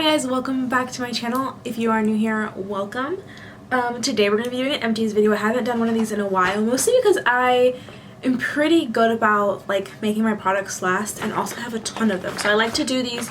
Hi guys, welcome back to my channel. If you are new here, welcome. Today we're going to be doing an empties video. I haven't done one of these in a while, mostly because I am pretty good about like making my products last and also have a ton of them. So I like to do these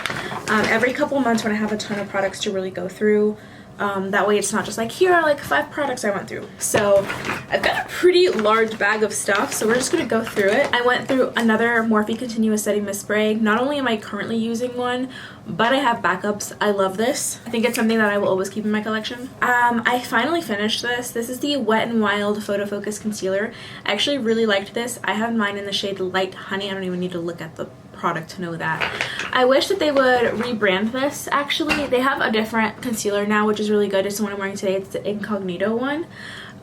every couple months when I have a ton of products to really go through. That way it's not just like, here are like 5 products I went through. So I've got a pretty large bag of stuff, so we're just going to go through it. I went through another Morphe Continuous Setting Mist Spray. Not only am I currently using one, but I have backups. I love this. I think it's something that I will always keep in my collection. I finally finished this. This is the Wet n Wild Photo Focus Concealer. I actually really liked this. I have mine in the shade Light Honey. I don't even need to look at the product to know that. I wish that they would rebrand this. Actually, they have a different concealer now, which is really good. It's the one I'm wearing today. It's the Incognito one.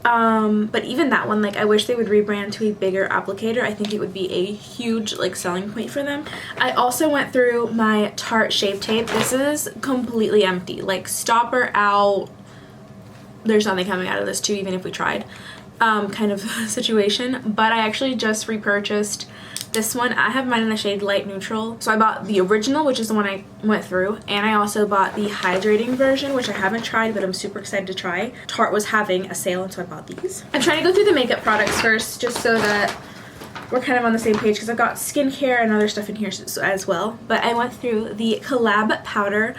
But even that one, like, I wish they would rebrand to a bigger applicator. I think it would be a huge like selling point for them. I also went through my Tarte Shape Tape. This is completely empty, like stopper out, there's nothing coming out of this too, even if we tried, kind of situation. But I actually just repurchased this one. I have mine in the shade Light Neutral. So I bought the original, which is the one I went through, and I also bought the hydrating version, which I haven't tried, but I'm super excited to try. Tarte was having a sale, and so I bought these. I'm trying to go through the makeup products first, just so that we're kind of on the same page, because I've got skincare and other stuff in here as well. But I went through the Collab powder.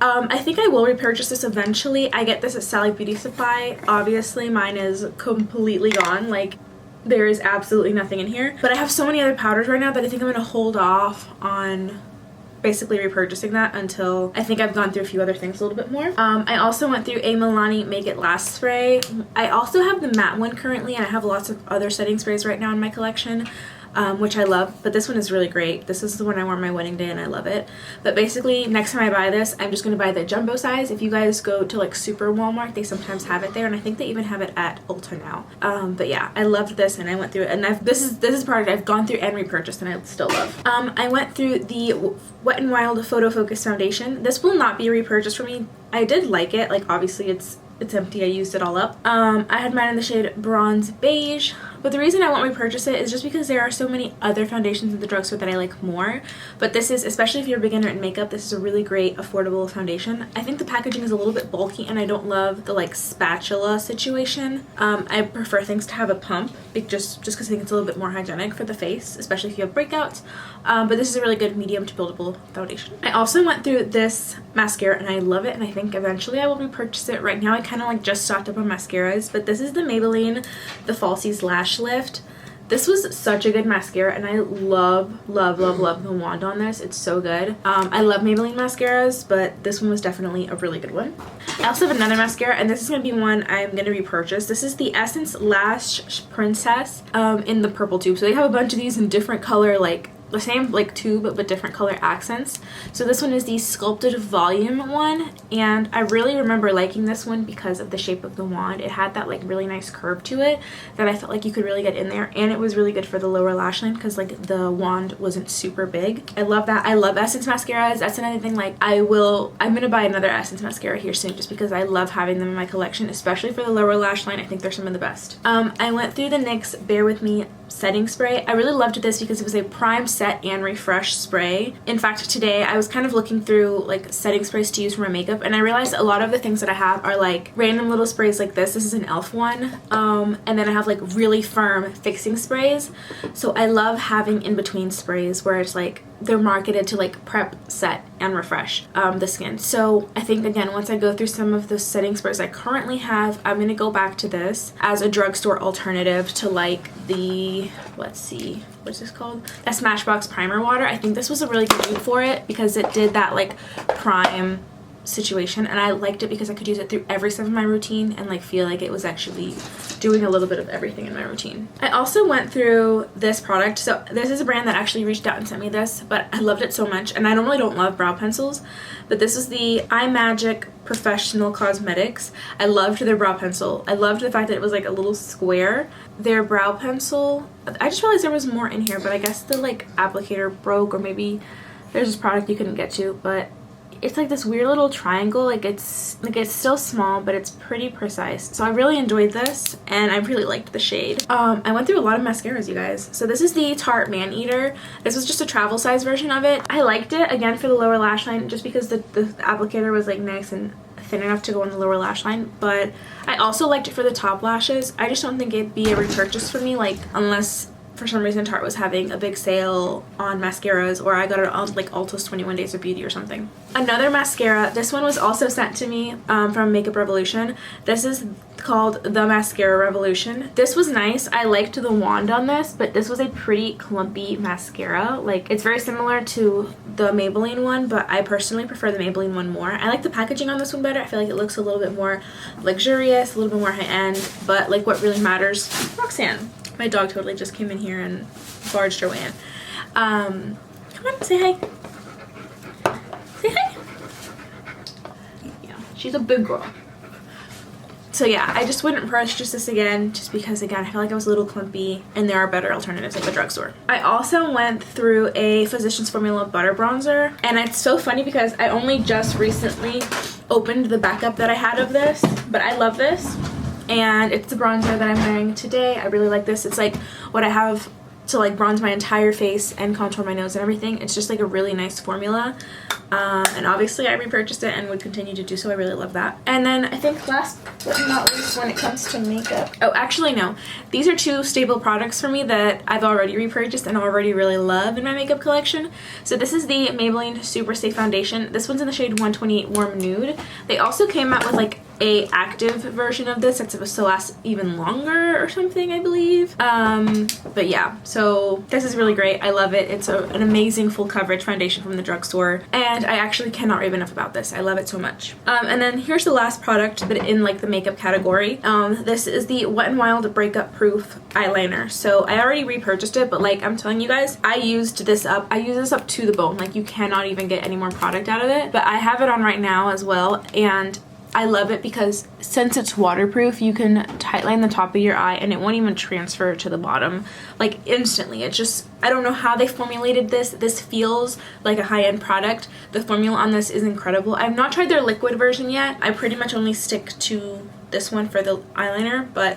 I think I will repurchase this eventually. I get this at Sally Beauty Supply. Obviously, mine is completely gone. Like, there is absolutely nothing in here. But I have so many other powders right now that I think I'm going to hold off on basically repurchasing that until I think I've gone through a few other things a little bit more. I also went through a Milani Make It Last spray. I also have the matte one currently, and I have lots of other setting sprays right now in my collection, which I love, but this one is really great. This is the one I wore on my wedding day and I love it. But basically, next time I buy this, I'm just going to buy the jumbo size. If you guys go to like Super Walmart, they sometimes have it there, and I think they even have it at Ulta now. But yeah, I loved this, and I went through it, and this is a product I've gone through and repurchased, and I still love. I went through the Wet n Wild Photo Focus Foundation. This will not be repurchased for me. I did like it. Like, obviously it's empty. I used it all up. I had mine in the shade Bronze Beige, but the reason I won't repurchase it is just because there are so many other foundations in the drugstore that I like more. But this is, especially if you're a beginner in makeup, this is a really great affordable foundation. I think the packaging is a little bit bulky, and I don't love the like spatula situation. I prefer things to have a pump, just because I think it's a little bit more hygienic for the face, especially if you have breakouts. But this is a really good medium to buildable foundation. I also went through this mascara, and I love it, and I think eventually I will repurchase it. Right now I kind of like just stocked up on mascaras, but this is the Maybelline the Falsies Lash Lift. This was such a good mascara, and I love the wand on this. It's so good. I love Maybelline mascaras, but this one was definitely a really good one. I also have another mascara, and this is going to be one I'm going to repurchase. This is the Essence Lash Princess in the purple tube. So they have a bunch of these in different color, like the same like tube but different color accents. So this one is the Sculpted Volume one, and I really remember liking this one because of the shape of the wand. It had that like really nice curve to it that I felt like you could really get in there, and it was really good for the lower lash line because like the wand wasn't super big. I love that. I love Essence mascaras. That's another thing. Like, I'm gonna buy another Essence mascara here soon, just because I love having them in my collection, especially for the lower lash line. I think they're some of the best. I went through the NYX Bear With Me setting spray. I really loved this because it was a prime, set, and refresh spray. In fact, today I was kind of looking through like setting sprays to use for my makeup, and I realized a lot of the things that I have are like random little sprays like this. This is an e.l.f. one. And then I have like really firm fixing sprays. So I love having in-between sprays where it's like they're marketed to like prep, set, and refresh the skin. So I think, again, once I go through some of the setting sprays I currently have, I'm gonna go back to this as a drugstore alternative to like the, let's see, what's this called? That Smashbox primer water. I think this was a really good dupe for it because it did that like prime situation, and I liked it because I could use it through every step of my routine and like feel like it was actually doing a little bit of everything in my routine. I also went through this product. So this is a brand that actually reached out and sent me this, but I loved it so much, and I normally don't love brow pencils, but this is the iMagic Professional Cosmetics. I loved their brow pencil. I loved the fact that it was like a little square. Their brow pencil, I just realized there was more in here, but I guess the like applicator broke, or maybe there's this product you couldn't get to, but it's like this weird little triangle. Like it's still small, but it's pretty precise. So I really enjoyed this, and I really liked the shade. I went through a lot of mascaras, you guys. So this is the Tarte Man Eater. This was just a travel size version of it. I liked it, again, for the lower lash line, just because the applicator was like nice and thin enough to go on the lower lash line. But I also liked it for the top lashes. I just don't think it'd be a repurchase for me, like unless for some reason Tarte was having a big sale on mascaras, or I got it on like Ulta's 21 Days of Beauty or something. Another mascara, this one was also sent to me from Makeup Revolution. This is called the Mascara Revolution. This was nice. I liked the wand on this, but this was a pretty clumpy mascara. Like, it's very similar to the Maybelline one, but I personally prefer the Maybelline one more. I like the packaging on this one better. I feel like it looks a little bit more luxurious, a little bit more high-end, but like what really matters, Roxanne. My dog totally just came in here and barged her way in. Come on, say hi. Say hi. Yeah, she's a big girl. So yeah, I just wouldn't purchase this again, just because, again, I feel like it was a little clumpy, and there are better alternatives at the drugstore. I also went through a Physicians Formula butter bronzer, and it's so funny because I only just recently opened the backup that I had of this, but I love this. And it's the bronzer that I'm wearing today. I really like this. It's like what I have to like bronze my entire face and contour my nose and everything. It's just like a really nice formula. And obviously I repurchased it and would continue to do so. I really love that. And then I think last but not least, when it comes to makeup. Oh, actually no. These are two staple products for me that I've already repurchased and already really love in my makeup collection. So this is the Maybelline Super Stay Foundation. This one's in the shade 128 Warm Nude. They also came out with like a active version of this that's supposed to last even longer or something, I believe. But yeah, so this is really great. I love it. It's an amazing full coverage foundation from the drugstore, and I actually cannot rave enough about this. I love it so much. And then here's the last product that in like the makeup category. This is the Wet n Wild Breakup Proof eyeliner. So I already repurchased it, but like I'm telling you guys, I used this up. I use this up to the bone. Like, you cannot even get any more product out of it. But I have it on right now as well, and I love it because since it's waterproof, you can tightline the top of your eye and it won't even transfer to the bottom, like instantly. It's just, I don't know how they formulated this. This feels like a high-end product. The formula on this is incredible. I've not tried their liquid version yet. I pretty much only stick to this one for the eyeliner, but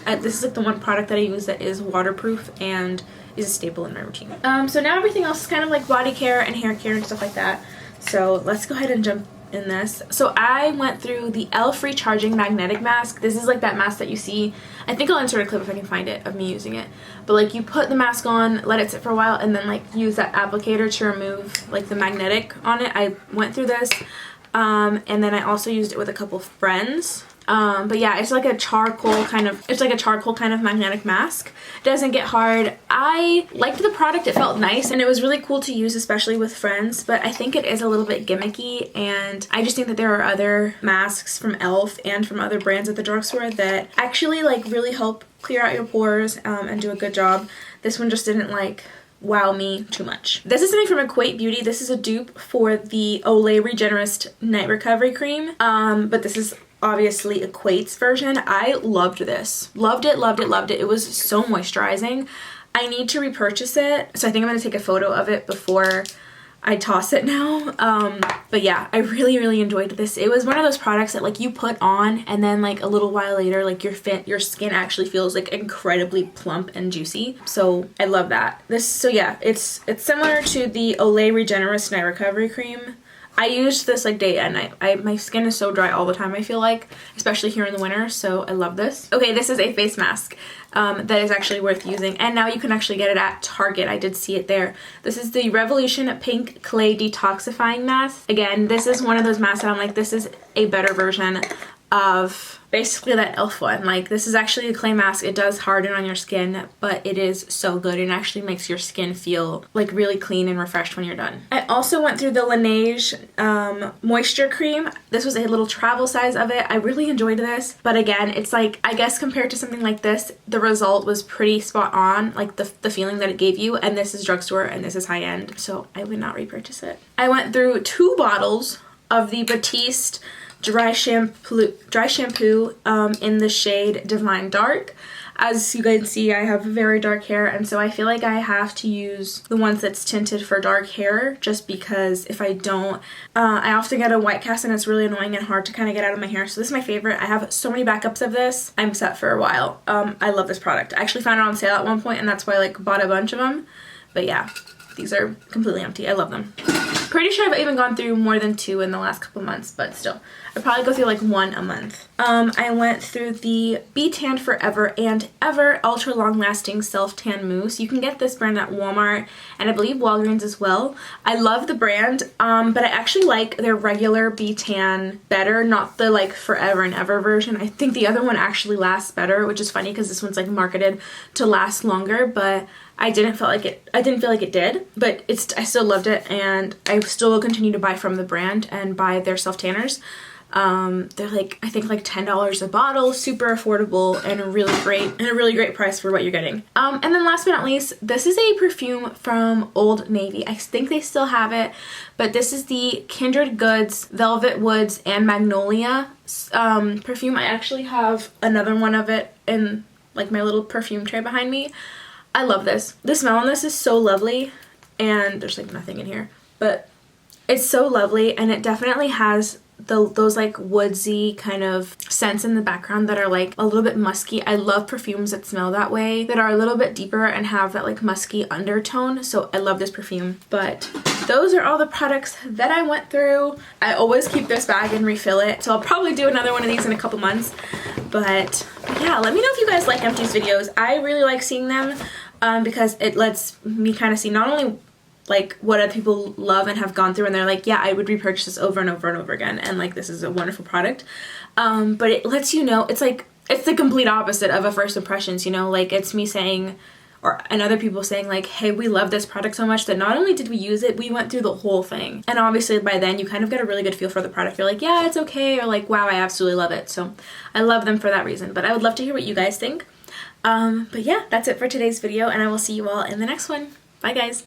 this is like the one product that I use that is waterproof and is a staple in my routine. So now everything else is kind of like body care and hair care and stuff like that. So let's go ahead and jump in this. So I went through the e.l.f. Recharging Magnetic Mask. This is like that mask that you see. I think I'll insert a clip if I can find it of me using it. But like, you put the mask on, let it sit for a while, and then like use that applicator to remove like the magnetic on it. I went through this, and then I also used it with a couple friends. But yeah, it's like a charcoal kind of magnetic mask. It doesn't get hard. I liked the product. It felt nice and it was really cool to use, especially with friends, but I think it is a little bit gimmicky, and I just think that there are other masks from e.l.f. and from other brands at the drugstore that actually like really help clear out your pores and do a good job. This one just didn't like wow me too much. This is something from Equate Beauty. This is a dupe for the Olay Regenerist Night Recovery Cream, but this is obviously Equate's version. I loved this. Loved it, loved it, loved it. It was so moisturizing. I need to repurchase it, so I think I'm going to take a photo of it before I toss it now. But yeah, I really, really enjoyed this. It was one of those products that like you put on and then like a little while later, like your skin actually feels like incredibly plump and juicy. So I love that. So yeah, it's similar to the Olay Regenerist Night Recovery Cream. I used this like day and night. My skin is so dry all the time, I feel like, especially here in the winter, so I love this. Okay, this is a face mask that is actually worth using, and now you can actually get it at Target. I did see it there. This is the Revolution Pink Clay Detoxifying Mask. Again, this is one of those masks that I'm like, this is a better version of basically that e.l.f. one. Like, this is actually a clay mask. It does harden on your skin, but it is so good. It actually makes your skin feel like really clean and refreshed when you're done. I also went through the Laneige moisture cream. This was a little travel size of it. I really enjoyed this, but again, it's like, I guess compared to something like this, the result was pretty spot on, like the feeling that it gave you, and this is drugstore and this is high end, so I would not repurchase it. I went through 2 bottles of the Batiste dry shampoo in the shade Divine Dark. As you can see, I have very dark hair, and so I feel like I have to use the ones that's tinted for dark hair, just because if I don't, I often get a white cast and it's really annoying and hard to kind of get out of my hair. So this is my favorite. I have so many backups of this. I'm set for a while. I love this product. I actually found it on sale at one point, and that's why I like bought a bunch of them. But yeah, these are completely empty. I love them. Pretty sure I've even gone through more than 2 in the last couple months, but still. I probably go through like 1 a month. I went through the Be Tanned Forever and Ever Ultra Long Lasting Self Tan Mousse. You can get this brand at Walmart and I believe Walgreens as well. I love the brand, but I actually like their regular Be Tan better, not the like Forever and Ever version. I think the other one actually lasts better, which is funny because this one's like marketed to last longer, but I didn't feel like it did, but I still loved it, and I still will continue to buy from the brand and buy their self tanners. They're like, I think like $10 a bottle, super affordable, and a really great price for what you're getting. And then last but not least, this is a perfume from Old Navy. I think they still have it, but this is the Kindred Goods Velvet Woods and Magnolia perfume. I actually have another one of it in like my little perfume tray behind me. I love this. The smell on this is so lovely, and there's like nothing in here, but it's so lovely, and it definitely has those like woodsy kind of scents in the background that are like a little bit musky. I love perfumes that smell that way, that are a little bit deeper and have that like musky undertone, so I love this perfume. But those are all the products that I went through. I always keep this bag and refill it, so I'll probably do another one of these in a couple months. But yeah, let me know if you guys like Empties videos. I really like seeing them because it lets me kind of see not only like what other people love and have gone through, and they're like, yeah, I would repurchase this over and over and over again, and like this is a wonderful product, but it lets you know, it's like, it's the complete opposite of a first impressions, you know, like it's me saying, and other people saying like, hey, we love this product so much that not only did we use it, we went through the whole thing. And obviously by then you kind of get a really good feel for the product. You're like, yeah, it's okay, or like, wow, I absolutely love it. So I love them for that reason, but I would love to hear what you guys think. But yeah, that's it for today's video, and I will see you all in the next one. Bye guys.